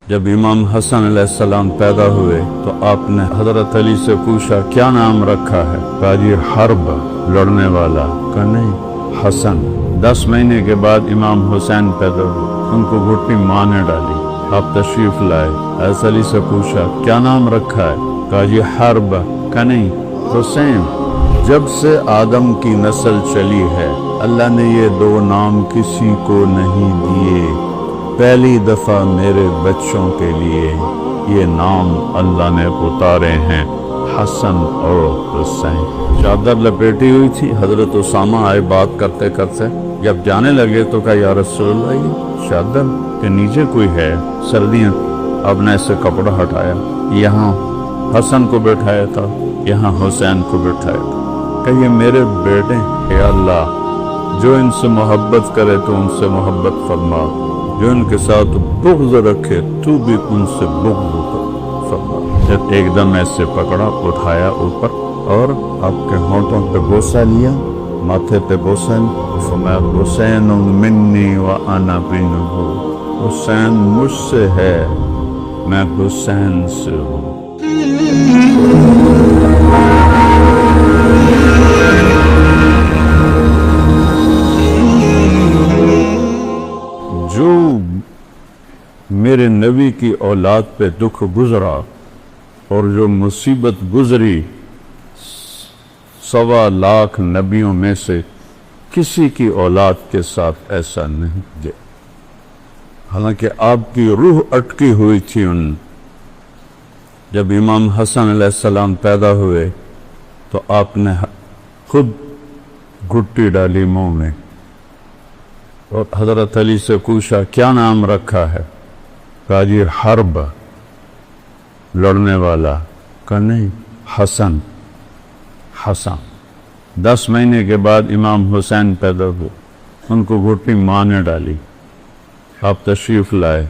جب امام حسن علیہ السلام پیدا ہوئے تو آپ نے حضرت علی سے پوچھا کیا نام رکھا ہے؟ کہا جی حرب، لڑنے والا۔ کہا نہیں، حسن۔ 10 مہینے کے بعد امام حسین پیدا ہوئے، ان کو گھٹی ماں نے ڈالی، آپ تشریف لائے، حضرت علی سے پوچھا کیا نام رکھا ہے؟ کہا جی حرب۔ کہا نہیں، حسین۔ جب سے آدم کی نسل چلی ہے اللہ نے یہ 2 نام کسی کو نہیں دیے، پہلی دفعہ میرے بچوں کے لیے یہ نام اللہ نے اتارے ہیں، حسن اور حسین۔ چادر لپیٹی ہوئی تھی، حضرت اسامہ آئے بات کرتے کرتے، جب جانے لگے تو کہا یا رسول اللہ یہ چادر کے نیچے کوئی ہے، سردیاں۔ اب نے اسے کپڑا ہٹایا، یہاں حسن کو بٹھایا تھا، یہاں حسین کو بٹھایا تھا، کہ یہ میرے بیٹے ہیں، اے اللہ جو ان سے محبت کرے تو ان سے محبت فرما، جو ان کے ساتھ بغض رکھے تو بھی ان سے بغض فرما۔ جب ایک دم ایسے پکڑا، اٹھایا اوپر اور آپ کے ہونٹوں پہ بوسہ لیا، ماتھے پہ بوسہ، فرمایا حسین منی وانا منہ، حسین مجھ سے ہے میں حسین سے ہوں۔ جو میرے نبی کی اولاد پہ دکھ گزرا اور جو مصیبت گزری، 1.25 لاکھ نبیوں میں سے کسی کی اولاد کے ساتھ ایسا نہیں دے، حالانکہ آپ کی روح اٹکی ہوئی تھی ان۔ جب امام حسن علیہ السلام پیدا ہوئے تو آپ نے خود گھٹی ڈالی منہ میں اور حضرت علی سے پوچھا کیا نام رکھا ہے؟ کہا جی حرب، لڑنے والا۔ کہا نہیں، حسن۔ حسن۔ 10 مہینے کے بعد امام حسین پیدا ہوئے، ان کو گھٹی ماں نے ڈالی، آپ تشریف لائے،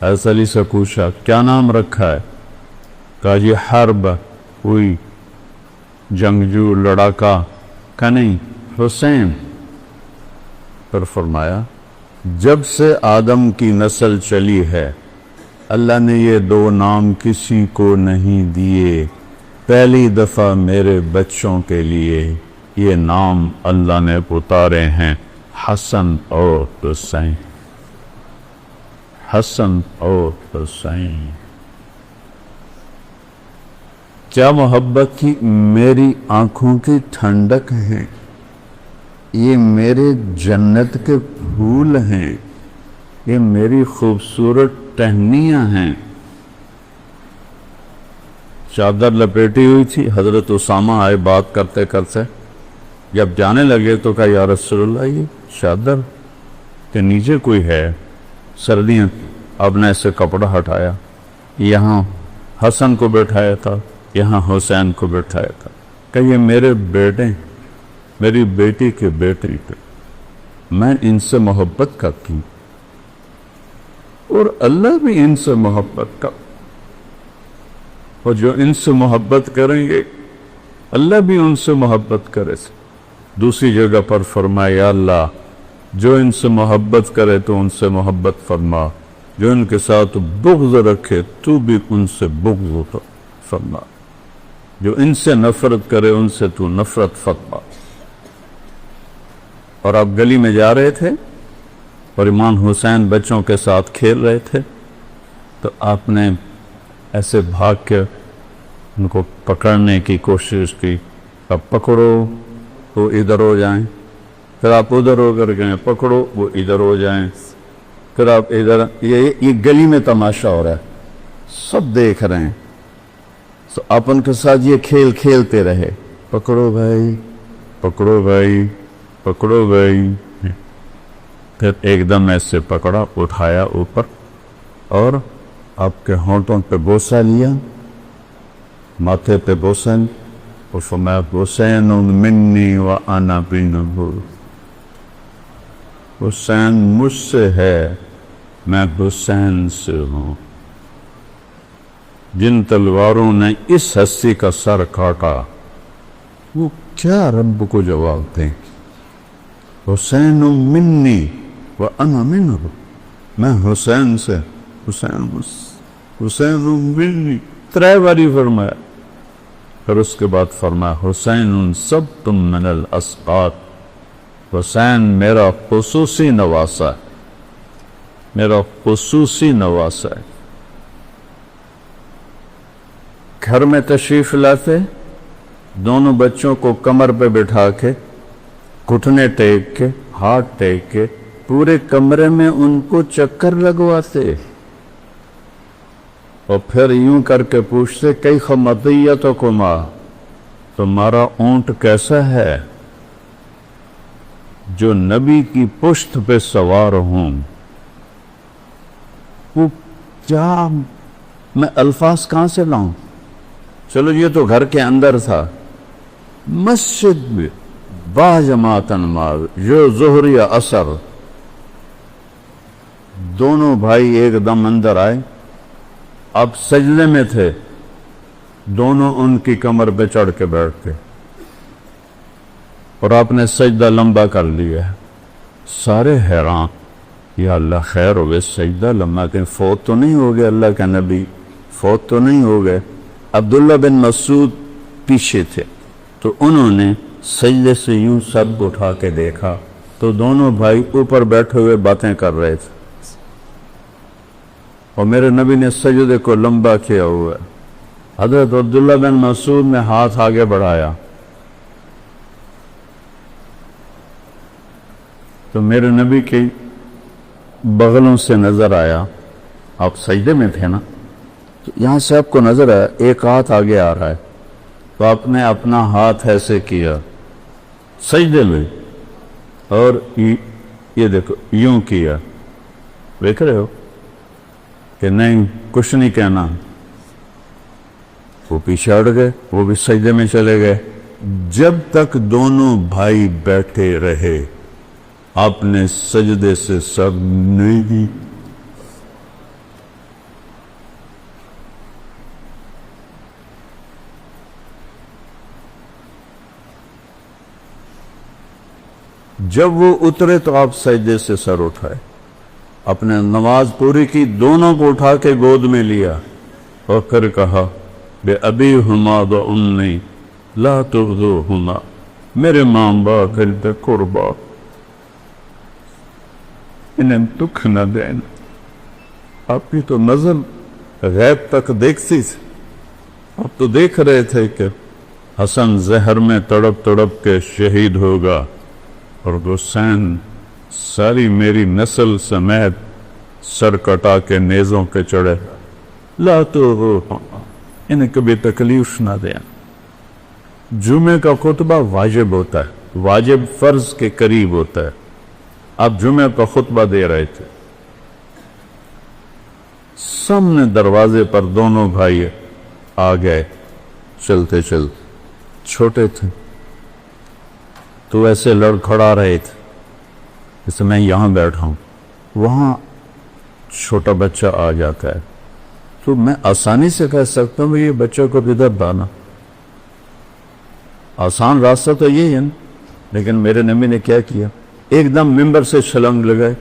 حضرت علی سے پوچھا کیا نام رکھا ہے؟ کہا جی حرب، کوئی جنگجو لڑاکا۔ کہا نہیں، حسین۔ پھر فرمایا جب سے آدم کی نسل چلی ہے اللہ نے یہ 2 نام کسی کو نہیں دیے، پہلی دفعہ میرے بچوں کے لیے یہ نام اللہ نے اتارے ہیں، حسن اور حسین۔ حسن اور حسین۔ کیا محبت کی میری آنکھوں کی ٹھنڈک ہے، یہ میرے جنت کے پھول ہیں، یہ میری خوبصورت ٹہنیاں ہیں۔ چادر لپیٹی ہوئی تھی، حضرت اسامہ آئے بات کرتے کرتے، جب جانے لگے تو کہا یا رسول اللہ یہ چادر کے نیچے کوئی ہے، سردیاں۔ اب نے اسے کپڑا ہٹایا، یہاں حسن کو بٹھایا تھا، یہاں حسین کو بٹھایا تھا، کہ یہ میرے بیٹے، میری بیٹی کے بیٹے، میں ان سے محبت کرتی ہوں اور اللہ بھی ان سے محبت کر، اور جو ان سے محبت کریں گے اللہ بھی ان سے محبت کرے۔ دوسری جگہ پر فرمایا یا اللہ جو ان سے محبت کرے تو ان سے محبت فرما، جو ان کے ساتھ بغض رکھے تو بھی ان سے بغض فرما، جو ان سے نفرت کرے ان سے تو نفرت فرما۔ اور آپ گلی میں جا رہے تھے اور امام حسین بچوں کے ساتھ کھیل رہے تھے تو آپ نے ایسے بھاگ کے ان کو پکڑنے کی کوشش کی، اب پکڑو تو ادھر ہو جائیں، پھر آپ ادھر ہو کر گئے، پکڑو وہ ادھر ہو جائیں، پھر آپ ادھر، یہ گلی میں تماشا ہو رہا ہے، سب دیکھ رہے ہیں، تو آپ ان کے ساتھ یہ کھیل کھیلتے رہے، پکڑو بھائی، پکڑو بھائی، پکڑو بھائی۔ پھر ایک دم ایسے پکڑا، اٹھایا اوپر اور آپ کے ہونٹوں پہ بوسہ لیا، ماتھے پہ بوسہ، اور فرمایا حسین منی وانا منہ، حسین مجھ سے ہے میں حسین سے ہوں۔ جن تلواروں نے اس ہستی کا سر کاٹا وہ کیا رب کو جواب دیں؟ حسین منی وانا منہ، میں حسین سے حسین حسین منی، 3 باری فرمایا. پھر اس کے بعد فرمایا حسین سبتم من الاسقاط، حسین میرا خصوصی نواسا ہے، میرا خصوصی نواسا ہے. گھر میں تشریف لاتے، دونوں بچوں کو کمر پہ بٹھا کے، گھٹنے ٹیک کے، ہاتھ ٹیک کے، پورے کمرے میں ان کو چکر لگواتے، اور پھر یوں کر کے پوچھتے کیف مطیتکما، تمہارا اونٹ کیسا ہے جو نبی کی پشت پہ سوار ہوں. وہ کیا، میں الفاظ کہاں سے لاؤں؟ چلو یہ تو گھر کے اندر تھا. مسجد میں با جماعت نماز، جو ظہر یا عصر، دونوں بھائی ایک دم اندر آئے. اب سجدے میں تھے، دونوں ان کی کمر پہ چڑھ کے بیٹھ گئے اور آپ نے سجدہ لمبا کر لیا. سارے حیران، یا اللہ خیر ہو گئے، سجدہ لمبا کہ فوت تو نہیں ہو گئے اللہ کا نبی، فوت تو نہیں ہو گئے. عبداللہ بن مسعود پیچھے تھے تو انہوں نے سجدے سے یوں سر اٹھا کے دیکھا تو دونوں بھائی اوپر بیٹھے ہوئے باتیں کر رہے تھے، اور میرے نبی نے سجدے کو لمبا کیا ہوا ہے. حضرت عبداللہ بن مسعود نے ہاتھ آگے بڑھایا تو میرے نبی کی بغلوں سے نظر آیا. آپ سجدے میں تھے نا، تو یہاں سے آپ کو نظر آیا ایک ہاتھ آگے آ رہا ہے، تو آپ نے اپنا ہاتھ ایسے کیا سجدے میں، اور یہ دیکھو یوں کیا. دیکھ رہے ہو کہ نہیں کچھ نہیں کہنا. وہ پیچھے ہٹ گئے، وہ بھی سجدے میں چلے گئے. جب تک دونوں بھائی بیٹھے رہے آپ نے سجدے سے سر نہیں دی. جب وہ اترے تو آپ سجدے سے سر اٹھائے، اپنے نماز پوری کی، دونوں کو اٹھا کے گود میں لیا اور پھر کہا بے ابی ہما و امی لا تغزوہما، میرے ماں باپ پہ قربا، انہیں دکھ نہ دینا. آپ کی تو نظر غیب تک دیکھتی تھی، آپ تو دیکھ رہے تھے کہ حسن زہر میں تڑپ تڑپ کے شہید ہوگا اور حسین ساری میری نسل سمیت سر کٹا کے نیزوں کے چڑھے. لا تو انہیں کبھی تکلیف نہ دیں. جمعے کا خطبہ واجب ہوتا ہے، واجب فرض کے قریب ہوتا ہے. آپ جمعہ کا خطبہ دے رہے تھے، سامنے دروازے پر دونوں بھائی آ گئے چلتے چلتے. چھوٹے تھے تو ایسے لڑ کھڑا رہے تھے جیسے میں یہاں بیٹھا ہوں، وہاں چھوٹا بچہ آ جاتا ہے تو میں آسانی سے کہہ سکتا ہوں یہ بچہ کو ادھر لانا، آسان راستہ تو یہی ہے نا. لیکن میرے نبی نے کیا کیا، ایک دم ممبر سے چھلنگ لگائے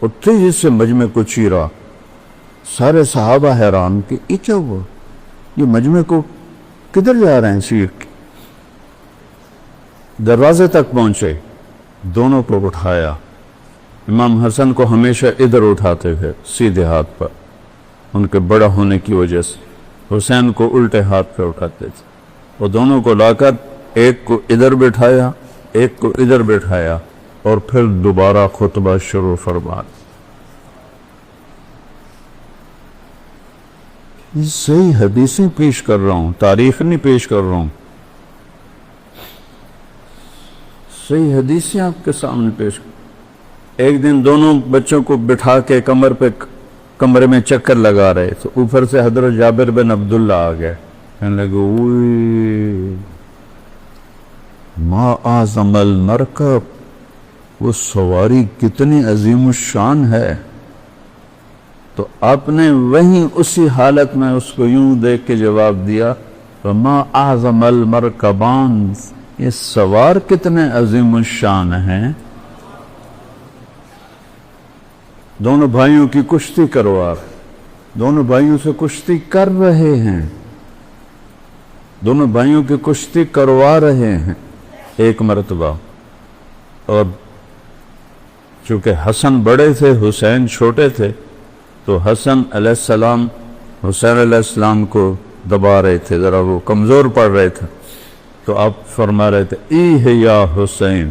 اور تیزی سے مجمع کو چیرا. سارے صحابہ حیران کہ یہ کیا ہوا، یہ مجمع کو کدھر جا رہے ہیں چیر کے. دروازے تک پہنچے، دونوں کو اٹھایا. امام حسن کو ہمیشہ ادھر اٹھاتے تھے سیدھے ہاتھ پر، ان کے بڑا ہونے کی وجہ سے. حسین کو الٹے ہاتھ پہ اٹھاتے تھے. وہ دونوں کو لا کر ایک کو ادھر بٹھایا، ایک کو ادھر بٹھایا، اور پھر دوبارہ خطبہ شروع فرما. صحیح حدیثیں پیش کر رہا ہوں، تاریخ نہیں پیش کر رہا ہوں، صحیح حدیثیں آپ کے سامنے پیش. ایک دن دونوں بچوں کو بٹھا کے کمر پہ کمرے میں چکر لگا رہے تو اوپر سے حضرت جابر بن عبداللہ آ گئے. کہنے لگے اوئے ما اعظم المرکب، وہ سواری کتنی عظیم الشان ہے. تو آپ نے وہیں اسی حالت میں اس کو یوں دیکھ کے جواب دیا ما اعظم المرکبان، یہ سوار کتنے عظیم الشان ہیں. دونوں بھائیوں کی کشتی کروا، دونوں بھائیوں سے کشتی کر رہے ہیں، دونوں بھائیوں کی کشتی کروا رہے ہیں ایک مرتبہ. اور چونکہ حسن بڑے تھے، حسین چھوٹے تھے، تو حسن علیہ السلام حسین علیہ السلام کو دبا رہے تھے، ذرا وہ کمزور پڑ رہے تھے. تو آپ فرما رہے تھے ای یا حسین،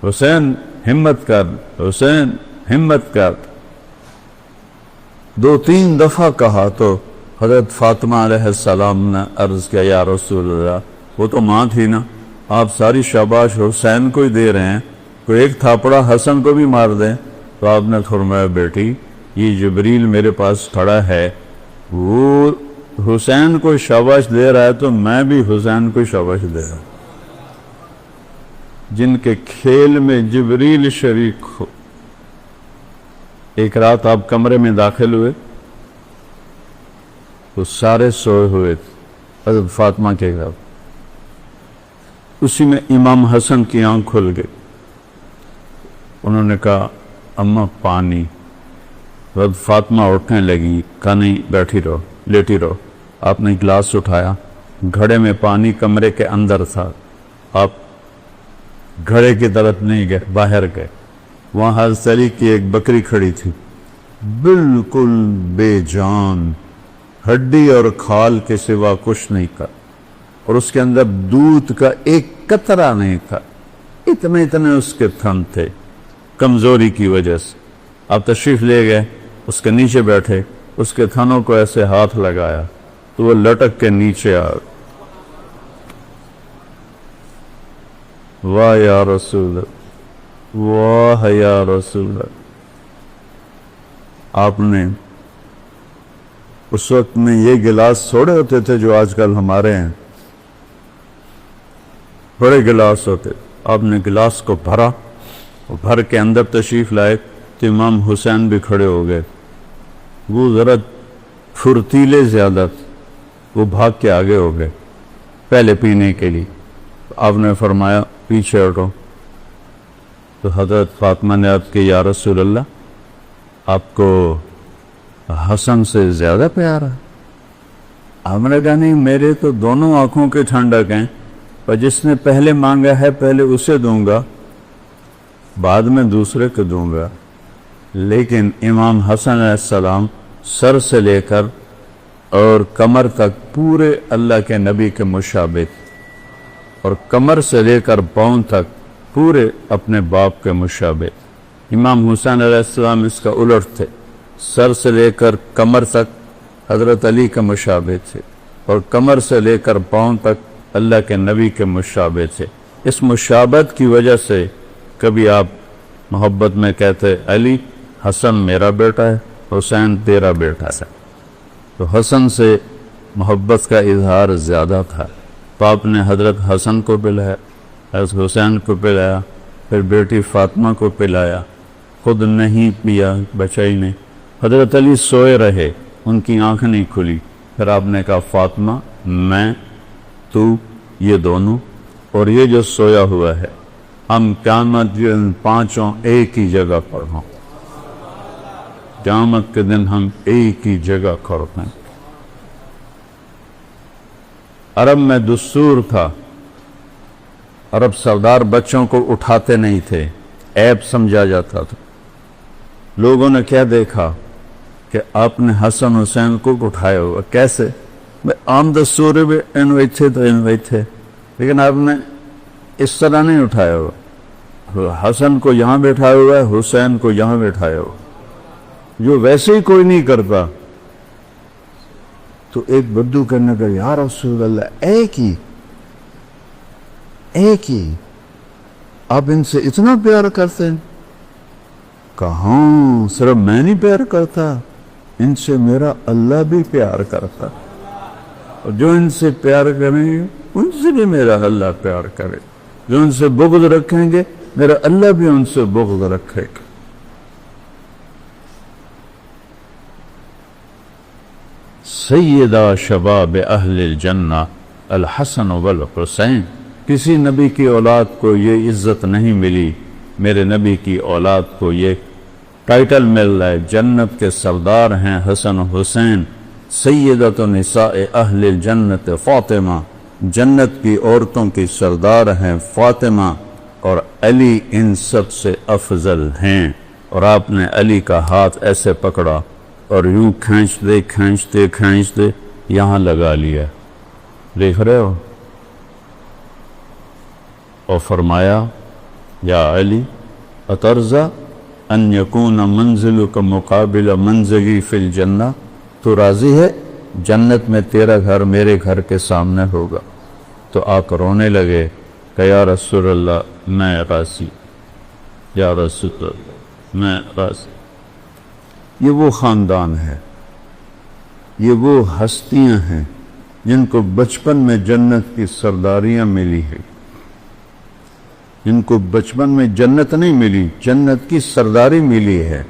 حسین ہمت کر، حسین ہمت کر. 2-3 دفعہ کہا تو حضرت فاطمہ علیہ السلام نے عرض کیا یا رسول اللہ، وہ تو ماں تھی نا، آپ ساری شاباش حسین کو ہی دے رہے ہیں، کوئی ایک تھاپڑا حسن کو بھی مار دیں. تو آپ نے فرمایا بیٹی یہ جبریل میرے پاس کھڑا ہے، وہ حسین کو شاباش دے رہا ہے تو میں بھی حسین کو شاباش دے رہا ہوں. جن کے کھیل میں جبریل شریک ہو. ایک رات آپ کمرے میں داخل ہوئے تو سارے سوئے ہوئے تھے حضرت فاطمہ کے گھر. اسی میں امام حسن کی آنکھ کھل گئی. انہوں نے کہا اماں پانی. حضرت فاطمہ اٹھنے لگی، کہا نہیں بیٹھی رہو، لیٹی رہو. آپ نے گلاس اٹھایا، گھڑے میں پانی کمرے کے اندر تھا. آپ گھڑے کی طرف نہیں گئے، باہر گئے. وہاں حضرت علی کی ایک بکری کھڑی تھی، بالکل بے جان، ہڈی اور کھال کے سوا کچھ نہیں تھا، اور اس کے اندر دودھ کا ایک قطرہ نہیں تھا. اتنے اس کے تھن تھے کمزوری کی وجہ سے. آپ تشریف لے گئے، اس کے نیچے بیٹھے، اس کے تھنوں کو ایسے ہاتھ لگایا تو وہ لٹک کے نیچے آ. واہ یا رسول اللہ، واہ یا رسول اللہ. آپ نے اس وقت میں یہ گلاس تھوڑے ہوتے تھے جو آج کل ہمارے ہیں، بڑے گلاس ہوتے. آپ نے گلاس کو بھرا، بھر کے اندر تشریف لائے تو امام حسین بھی کھڑے ہو گئے. وہ ذرا پھرتیلے زیادہ تھے، وہ بھاگ کے آگے ہو گئے پہلے پینے کے لیے. آپ نے فرمایا پیچھے ہٹو. تو حضرت فاطمہ نے عرض کی یا رسول اللہ آپ کو حسن سے زیادہ پیار ہے؟ آپ نے کہا نہیں، میرے تو دونوں آنکھوں کے ٹھنڈک ہیں، پر جس نے پہلے مانگا ہے پہلے اسے دوں گا، بعد میں دوسرے کو دوں گا. لیکن امام حسن علیہ السلام سر سے لے کر اور کمر تک پورے اللہ کے نبی کے مشابہ تھے، اور کمر سے لے کر پاؤں تک پورے اپنے باپ کے مشابہ. امام حسین علیہ السلام اس کا الٹ تھے، سر سے لے کر کمر تک حضرت علی کے مشابہ تھے، اور کمر سے لے کر پاؤں تک اللہ کے نبی کے مشابہ تھے. اس مشابہت کی وجہ سے کبھی آپ محبت میں کہتے علی حسن میرا بیٹا ہے، حسین تیرا بیٹا ہے. تو حسن سے محبت کا اظہار زیادہ تھا. تو آپ نے حضرت حسن کو پلایا، حضرت حسین کو پلایا، پھر بیٹی فاطمہ کو پلایا، خود نہیں پیا، بچائی نے. حضرت علی سوئے رہے، ان کی آنکھ نہیں کھلی. پھر آپ نے کہا فاطمہ میں، تو، یہ دونوں اور یہ جو سویا ہوا ہے، ہم قیامت کے دن پانچوں ایک ہی جگہ پر ہوں. قیامت کے دن ہم ایک ہی جگہ کھڑتے ہیں. عرب میں دستور تھا، عرب سردار بچوں کو اٹھاتے نہیں تھے، عیب سمجھا جاتا تھا. لوگوں نے کیا دیکھا کہ آپ نے حسن حسین کو اٹھایا ہوا. کیسے؟ عام دستور میں انوئی تھے تو انوئی تھے، لیکن آپ نے اس طرح نہیں اٹھایا ہوا. حسن کو یہاں بیٹھایا ہوا ہے، حسین کو یہاں بیٹھایا ہوا، جو ویسے ہی کوئی نہیں کرتا. تو ایک بدو کرنے کا یا رسول اللہ ایک ہی آپ ان سے اتنا پیار کرتے ہیں؟ کہاں صرف میں نہیں پیار کرتا، ان سے میرا اللہ بھی پیار کرتا، اور جو ان سے پیار کریں گے ان سے بھی میرا اللہ پیار کرے. جو ان سے بغض رکھیں گے میرا اللہ بھی ان سے بغض رکھے گا. سیدہ شباب اہل الجنہ الحسن والحسین. کسی نبی کی اولاد کو یہ عزت نہیں ملی، میرے نبی کی اولاد کو یہ ٹائٹل مل رہا ہے، جنت کے سردار ہیں حسن و حسین، سیدۃ نساء اہل الجنت فاطمہ، جنت کی عورتوں کی سردار ہیں فاطمہ، اور علی ان سب سے افضل ہیں۔ اور آپ نے علی کا ہاتھ ایسے پکڑا اور یوں کھینچتے یہاں لگا لیا، دیکھ رہے ہو، اور فرمایا یا علی اترضى ان یکون منزلک مقابل منزلی فی الجنہ، تو راضی ہے جنت میں تیرا گھر میرے گھر کے سامنے ہوگا؟ تو آقا رونے لگے کہ یا رسول اللہ میں راضی، یا رسول اللہ میں راضی۔ یہ وہ خاندان ہے، یہ وہ ہستیاں ہیں جن کو بچپن میں جنت کی سرداریاں ملی ہے، جن کو بچپن میں جنت نہیں ملی، جنت کی سرداری ملی ہے۔